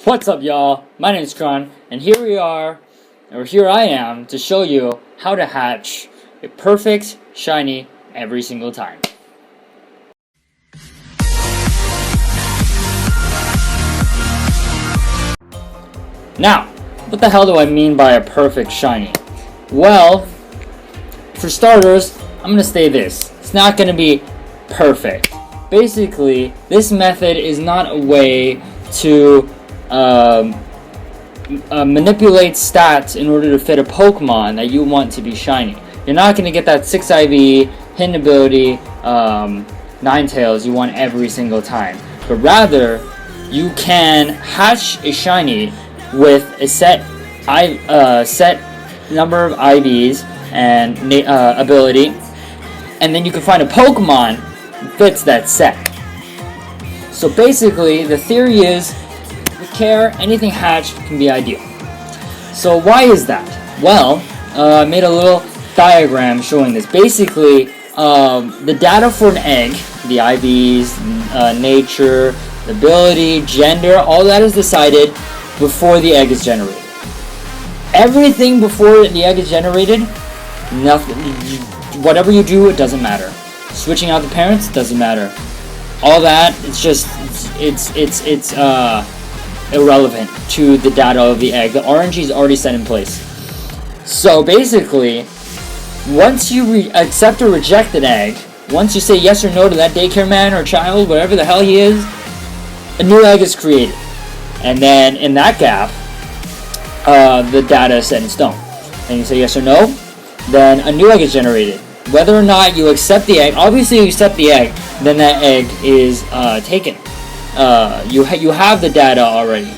What's up, y'all? My name is Kron, and here I am to show you how to hatch a perfect shiny every single time. Now, what the hell do I mean by a perfect shiny? Well, for starters, I'm gonna say this. It's not gonna be perfect. Basically, this method is not a way to manipulate stats in order to fit a Pokemon that you want to be shiny. You're not going to get that 6 IV, hidden ability, 9-tails you want every single time. But rather, you can hatch a shiny with a set number of IVs and ability, and then you can find a Pokemon that fits that set. So basically, the theory is, DAYCARE, anything hatched can be ideal. So why is that? Well, I made a little diagram showing this. Basically, the data for an egg, the IVs, nature, ability, gender, all that is decided before the egg is generated. Everything before the egg is generated, nothing. Whatever you do, it doesn't matter. Switching out the parents doesn't matter. All that, it's just, it's irrelevant to the data of the egg. The RNG is already set in place. So basically, once you accept or reject an egg, once you say yes or no to that daycare man or child, whatever the hell he is, a new egg is created. And then in that gap, the data is set in stone. And you say yes or no, then a new egg is generated. Whether or not you accept the egg, obviously you accept the egg, then that egg is taken. You have the data already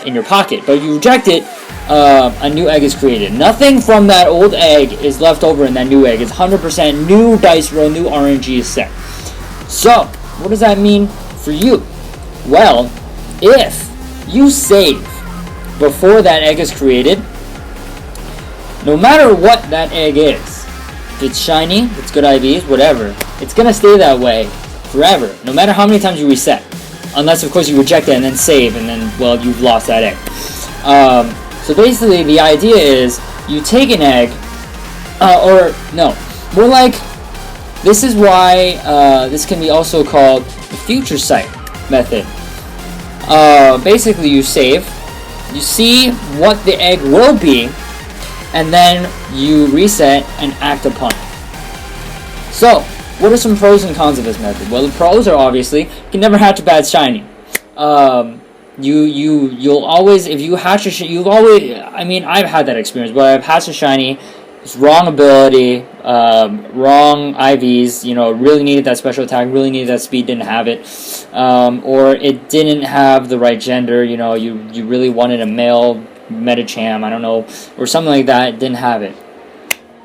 in your pocket, but you reject it, a new egg is created. Nothing from that old egg is left over in that new egg. It's 100% new dice roll, new RNG is set. So, what does that mean for you? Well, if you save before that egg is created, no matter what that egg is, if it's shiny, if it's good IVs, whatever, it's gonna stay that way forever, no matter how many times you reset. Unless, of course, you reject it and then save, and then, well, you've lost that egg. So basically, the idea is, you take an egg, or, no, more like, this is why this can be also called the future sight method. Basically, you save, you see what the egg will be, and then you reset and act upon it. So, what are some pros and cons of this method? Well, the pros are obviously you can never hatch a bad shiny. You'll always, if you hatch a shiny, you'll always. I mean, I've had that experience where I've hatched a shiny, it's wrong ability, wrong IVs. You know, really needed that special attack, really needed that speed, didn't have it, or it didn't have the right gender. You know, you really wanted a male Medicham, I don't know, or something like that, didn't have it.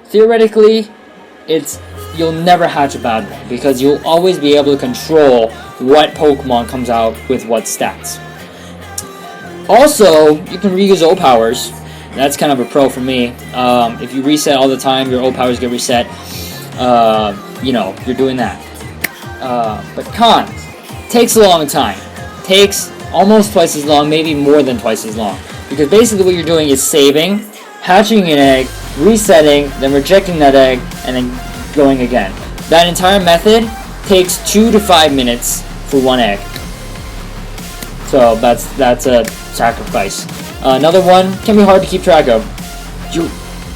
Theoretically, you'll never hatch a bad one because you'll always be able to control what Pokemon comes out with what stats. Also, you can reuse O powers. That's kind of a pro for me. If you reset all the time, your O powers get reset. You know, you're doing that. But cons, takes a long time. Takes almost twice as long, maybe more than twice as long. Because basically what you're doing is saving, hatching an egg, resetting, then rejecting that egg, and then going again. That entire method takes 2 to 5 minutes for one egg. So that's a sacrifice. Another one can be hard to keep track of. You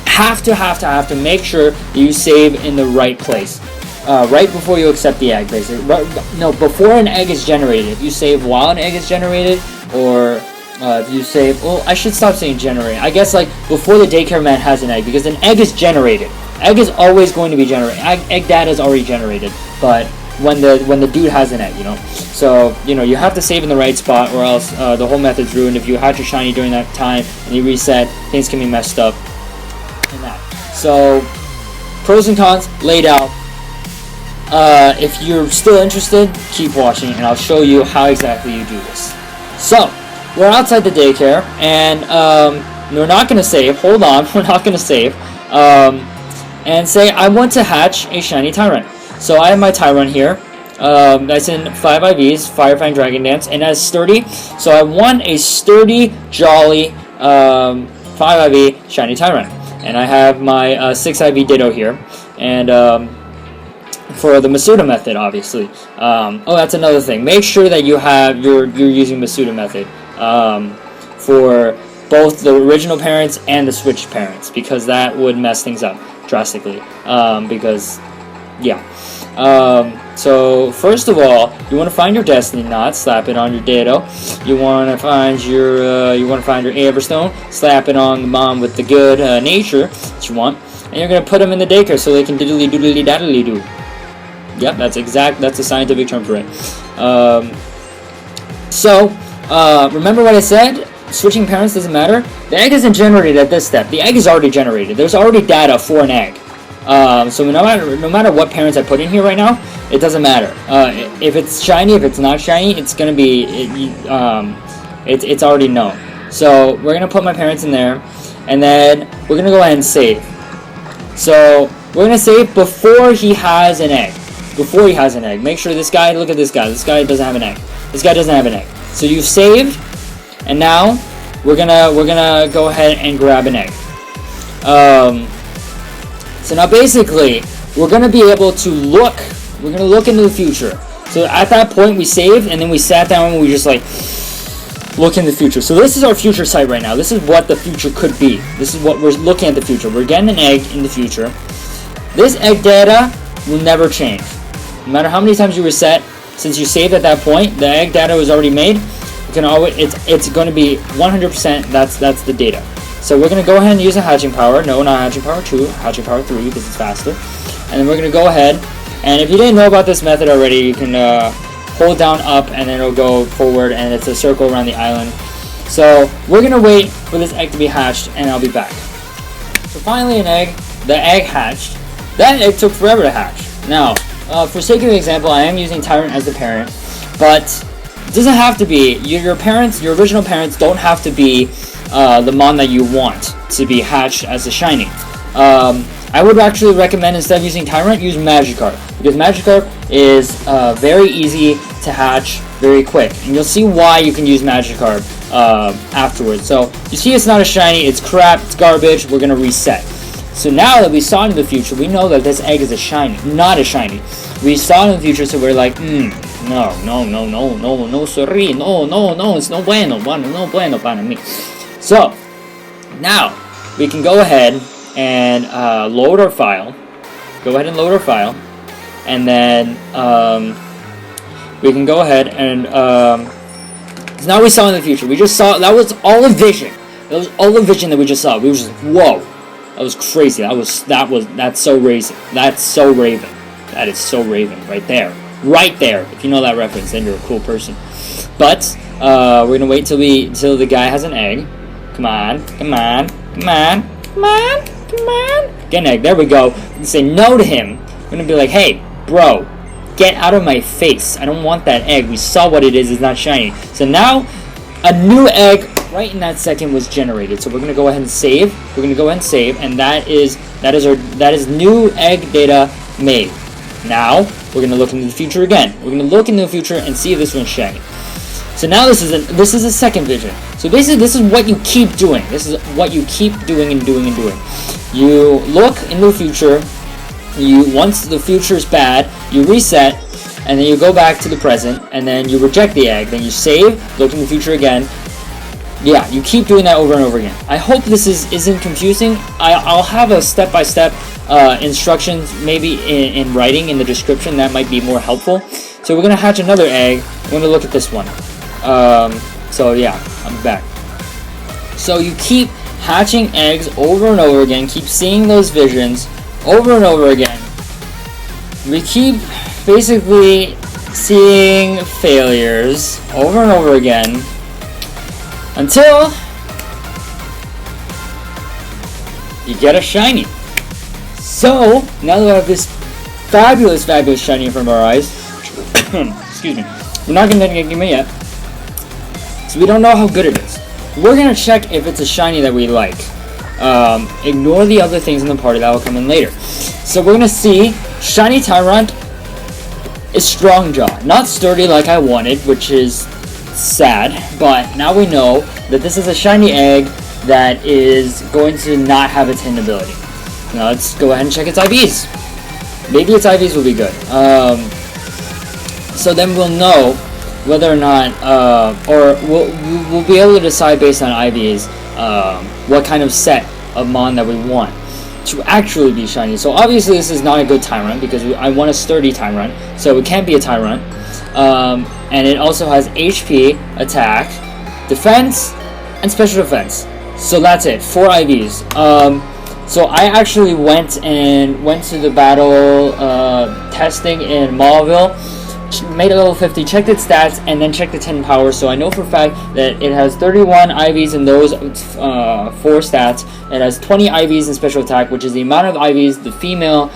have to make sure that you save in the right place. Right before you accept the egg, basically. Before an egg is generated. If you save while an egg is generated, or if you save, well, I should stop saying generate. I guess like before the daycare man has an egg, because an egg is generated. Egg is always going to be generated. Egg data is already generated, but when the dude has an egg, you know. So you know you have to save in the right spot, or else the whole method's ruined. If you hatch a shiny during that time and you reset, things can be messed up. And that. So pros and cons laid out. If you're still interested, keep watching, and I'll show you how exactly you do this. So we're outside the daycare, and we're not going to save. Hold on, we're not going to save. And say I want to hatch a shiny Tyrant. So I have my Tyrant here. That's in 5 IVs, Firefang Dragon Dance, and that's sturdy. So I want a sturdy, jolly 5 IV Shiny Tyrant. And I have my 6 IV Ditto here. And for the Masuda Method, obviously. Oh, that's another thing. Make sure that you're using Masuda Method for both the original parents and the switched parents, because that would mess things up drastically. Because, yeah. So first of all, you want to find your Destiny Knot, slap it on your Ditto. You want to find your Everstone, slap it on the mom with the good nature that you want, and you're gonna put them in the DAYCARE so they can diddly doodly daddly do. Yep, that's the scientific term for it. Remember what I said? Switching parents doesn't matter. The egg isn't generated at this step. The egg is already generated. There's already data for an egg. So no matter what parents I put in here right now, it doesn't matter. If it's shiny, if it's not shiny, it's gonna be it's already known. So we're gonna put my parents in there, and then we're gonna go ahead and save. So we're gonna save before he has an egg. Before he has an egg, make sure this guy. Look at this guy. This guy doesn't have an egg. This guy doesn't have an egg. So you've saved, and now we're gonna go ahead and grab an egg. So now basically, we're going to be able to look, we're going to look into the future. So at that point, we saved, and then we sat down and we just like, look in the future. So this is our future sight right now. This is what the future could be. This is what we're looking at the future. We're getting an egg in the future. This egg data will never change. No matter how many times you reset, since you saved at that point, the egg data was already made. You can always, it's going to be 100%, that's the data. So we're going to go ahead and use a hatching power. No, not hatching power 2, hatching power 3 because it's faster. And then we're going to go ahead, and if you didn't know about this method already, you can hold down up and then it'll go forward, and it's a circle around the island. So we're going to wait for this egg to be hatched, and I'll be back. So finally the egg hatched. That egg took forever to hatch. Now, for sake of example, I am using Tyrant as the parent, but it doesn't have to be. Your parents, your original parents don't have to be the mon that you want to be hatched as a shiny. I would actually recommend, instead of using Tyrant, use Magikarp, because Magikarp is very easy to hatch very quick, and you'll see why you can use Magikarp afterwards. So you see it's not a shiny, it's crap, it's garbage, we're gonna reset. So now that we saw it in the future, we know that this egg is a shiny, not a shiny. We saw it in the future, so we're like, no, sorry, no, it's no bueno para mí. So, now, we can go ahead and load our file. Go ahead and load our file. And then, we can go ahead and, so now we saw in the future. We just saw, that was all a vision. That was all a vision that we just saw. We were just, whoa. That was crazy. That's so Raven. That's so Raven. That is so Raven. Right there. Right there. If you know that reference, then you're a cool person. But, we're gonna wait till the guy has an egg. Come on. Get an egg. There we go. We can say no to him. We're gonna be like, hey, bro, get out of my face. I don't want that egg. We saw what it is. It's not shiny. So now, a new egg right in that second was generated. So we're gonna go ahead and save. And that is new egg data made. Now we're gonna look into the future again. We're gonna look into the future and see if this one's shiny. So now this is a second vision. So basically, this is what you keep doing. This is what you keep doing and doing and doing. You look into the future. Once the future is bad, you reset, and then you go back to the present, and then you reject the egg. Then you save, look in the future again. Yeah, you keep doing that over and over again. I hope this isn't confusing. I'll have a step-by-step instructions maybe in writing in the description. That might be more helpful. So we're gonna hatch another egg. We're gonna look at this one. So yeah, I'm back. So you keep hatching eggs over and over again. Keep seeing those visions over and over again. We keep basically seeing failures over and over again. Until you get a shiny. So, now that we have this fabulous shiny in front of our eyes, excuse me, we're not going to get it yet, so we don't know how good it is. We're going to check if it's a shiny that we like. Ignore the other things in the party that will come in later. So we're going to see Shiny Tyrant is Strong Jaw. Not Sturdy like I wanted, which is sad, but now we know that this is a shiny egg that is going to not have its hidden ability. Now let's go ahead and check its IVs. Maybe its IVs will be good. So then we'll know whether or not, or we'll be able to decide based on IVs what kind of set of Mon that we want to actually be shiny. So obviously this is not a good Tyrant because I want a sturdy Tyrant, so it can't be a Tyrant. And it also has HP, attack, defense, and special defense. So that's it, 4 IVs. So I actually went to the battle testing in Mauville, made a level 50, checked its stats, and then checked its hidden power. So I know for a fact that it has 31 IVs in those 4 stats. It has 20 IVs in special attack, which is the amount of IVs the female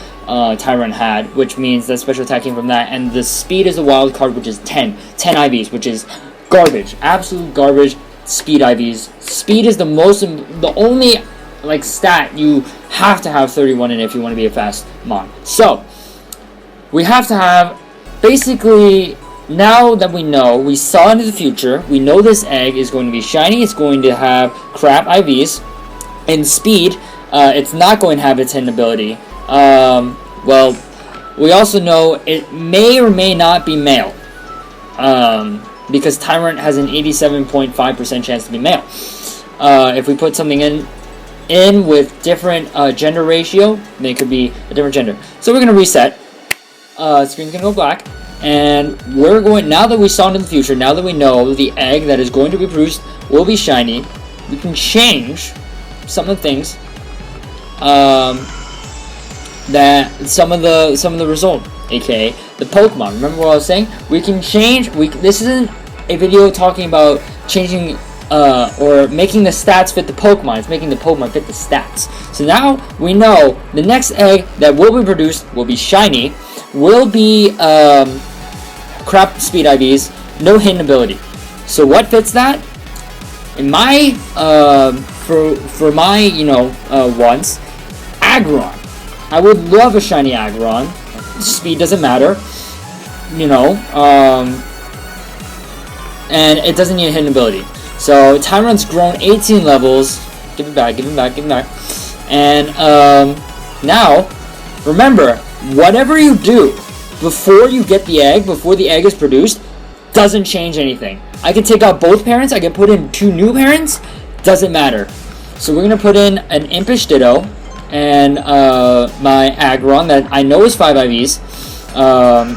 Tyrant had, which means that special attack came from that. And the speed is a wild card, which is 10 IVs, which is garbage, absolute garbage. Speed IVs. Speed is the only like stat you have to have 31 in if you want to be a fast Mon. So we have to have, basically, now that we saw into the future, we know this egg is going to be shiny, it's going to have crap IVs. In speed, it's not going to have its hidden ability. Well, we also know it may or may not be male. Because Tyrant has an 87.5% chance to be male. If we put something in with different gender ratio, then it could be a different gender. So we're going to reset. Screen's going to go black. And we're going, now that we saw into the future, now that we know the egg that is going to be produced will be shiny, we can change some of the things, that some of the result, aka the Pokemon. Remember what I was saying? We can change. This isn't a video talking about changing or making the stats fit the Pokemon. It's making the Pokemon fit the stats. So now we know the next egg that will be produced will be shiny, will be crap speed IVs, no hidden ability. So what fits that? In my for my ones, Aggron. I would love a shiny Aggron. Speed doesn't matter, and it doesn't need a hidden ability. So Tyrant's grown 18 levels. Give it back. And now, remember, whatever you do before you get the egg, before the egg is produced, doesn't change anything. I can take out both parents. I can put in 2 new parents. Doesn't matter. So we're gonna put in an Impish Ditto and my Aggron that I know is 5 IVs.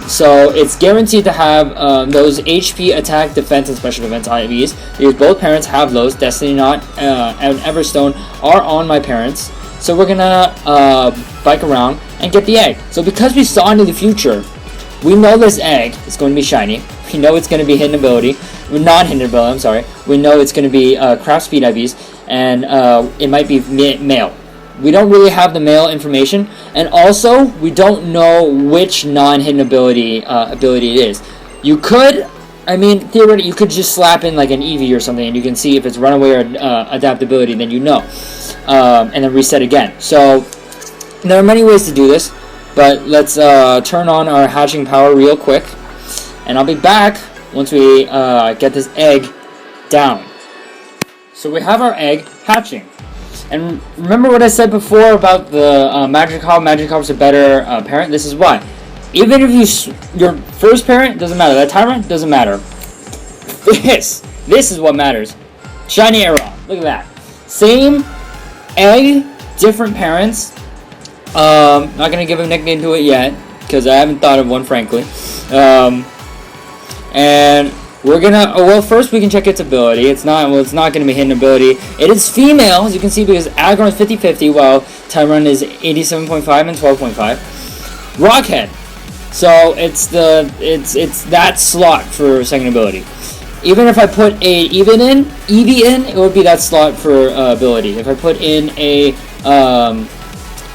So it's guaranteed to have those HP, attack, defense, and special defense IVs because both parents have those. Destiny Knot and Everstone are on my parents. So we're gonna bike around and get the egg. So because we saw into the future, we know this egg is going to be shiny. We know it's going to be hidden ability. Not hidden ability, I'm sorry. We know it's going to be craft speed IVs, and it might be male. We don't really have the male information, and also we don't know which non-hidden ability it is. You could, theoretically, you could just slap in like an Eevee or something, and you can see if it's runaway or adaptability. Then and then reset again. So there are many ways to do this, but let's turn on our hatching power real quick, and I'll be back once we get this egg down. So we have our egg hatching. And remember what I said before about the Magikarp? Magikarp's a better parent. This is why. Even if your first parent, doesn't matter. That Tyrant, doesn't matter. This is what matters. Shiny Aeron. Look at that. Same egg, different parents. Not going to give a nickname to it yet, because I haven't thought of one, frankly. And we're gonna, first we can check its ability. It's not gonna be hidden ability. It is female, as you can see, because Aggron is 50-50, while Tyrant is 87.5 and 12.5. Rockhead. So it's that slot for second ability. Even if I put a Eevee in, it would be that slot for ability. If I put in a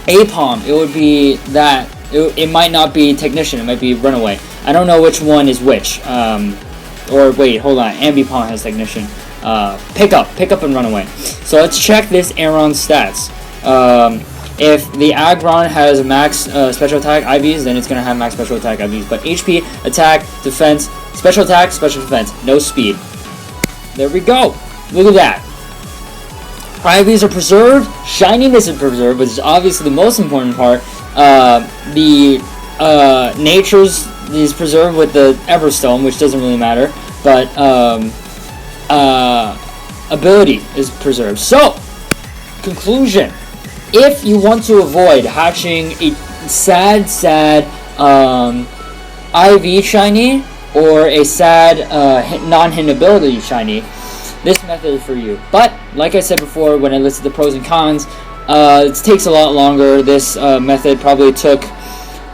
Apom, it would be that. It might not be Technician, it might be Runaway. I don't know which one is which. Or wait, hold on. Ambipom has Technician. Pick up and Runaway. So let's check this Aeron stats. If the Aggron has a max special attack IVs, then it's going to have max special attack IVs. But HP, attack, defense, special attack, special defense, no speed. There we go. Look at that. IVs are preserved, shininess is preserved, which is obviously the most important part. The natures is preserved with the Everstone, which doesn't really matter, but ability is preserved. So, conclusion: if you want to avoid hatching a sad IV shiny or a sad non-hidden ability shiny, this method is for you. But like I said before, when I listed the pros and cons, it takes a lot longer. This method probably took.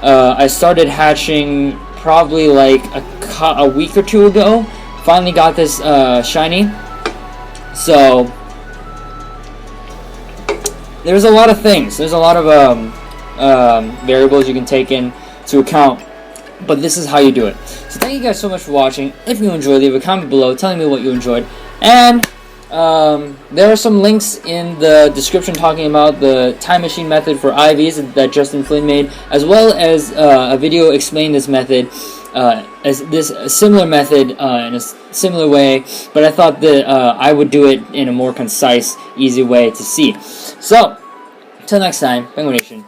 I started hatching probably like a week or two ago. Finally got this shiny. So there's a lot of things. There's a lot of variables you can take into account. But this is how you do it. So thank you guys so much for watching. If you enjoyed, leave a comment below telling me what you enjoyed. And there are some links in the description talking about the time machine method for IVs that Justin Flynn made, as well as a video explaining this method, similar method in a similar way. But I thought that I would do it in a more concise, easy way to see. So, till next time, Penguin Nation.